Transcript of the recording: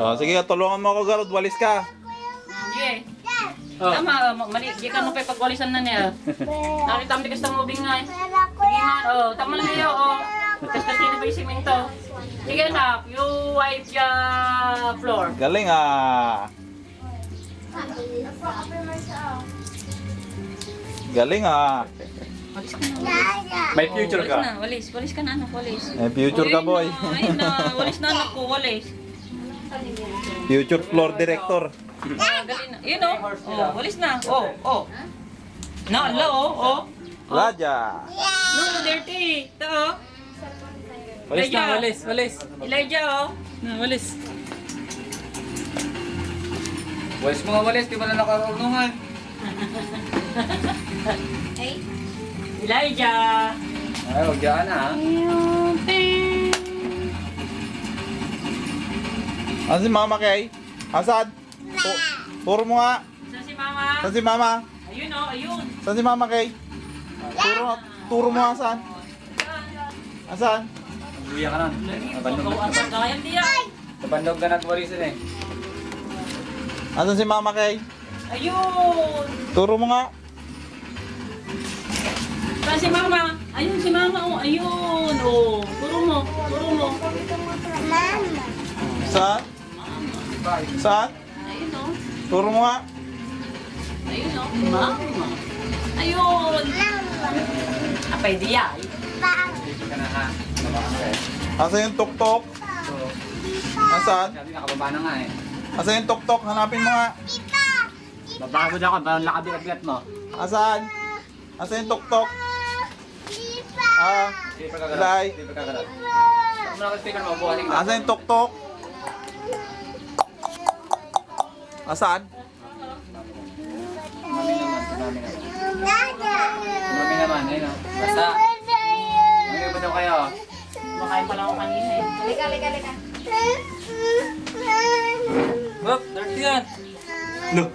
Oh, sige, tulungan mo ako, Garod. Walis ka. Sige. Tama, mali. Di ka nung pagwalisan na niya. Nakita mo tigas ng ubing nga. Sige nga, tama lang niyo, Tapos kasi na ba yung simento? Sige na, you wipe the floor. Galing ah. Galing ah. Walis ka na. May future Walis ka. na, walis ka na anak, walis. May future ka, boy. Ayun na, walis na anak ko, walis. Future floor director. Galing na. Yun walis na. Na, Raja. No, dirty. Ito Walis Elijah. na, walis. Elijah Walis. Walis mga walis, di ba na nakarunungan? Elijah. Ay, huwag dyan ha. Ano si Mama Kay? Asan? Turo mo nga. Saan si Mama? Saan si Mama? Ayun ayun. Saan si Mama Kay? Turo mo nga saan? Asan? Uwi ka na. Kaya diya. Nabandog ka nagwalisan eh. Asan si Mama Kay? Ayun. Turo mo nga. Saan si Mama? Ayun si Mama. Ayun. Turo mo. Saan? Saan? Ayun Turo mo nga. Ayun Mama. Ayun. Apay diya. Hindi ka na ha. Nabakan ka eh. Asan yung tuktok? So, Asan? sabi nakababa na nga eh. Asan yung tuktok? Hanapin mo nga. Babagod ako, parang lakabigat mo. Asan? Asan yung tuktok? Hindi pa kagalat. Ilay. Hindi pa kagalat. Saan mo naka-speaker mo? Buhating na. Asan yung tuktok? Asan? Mami naman. Mami naman, ayun o. Basta. Mami ba daw kayo? Makain pala ako kanina eh. Lika. Hop, dirty yan. Look.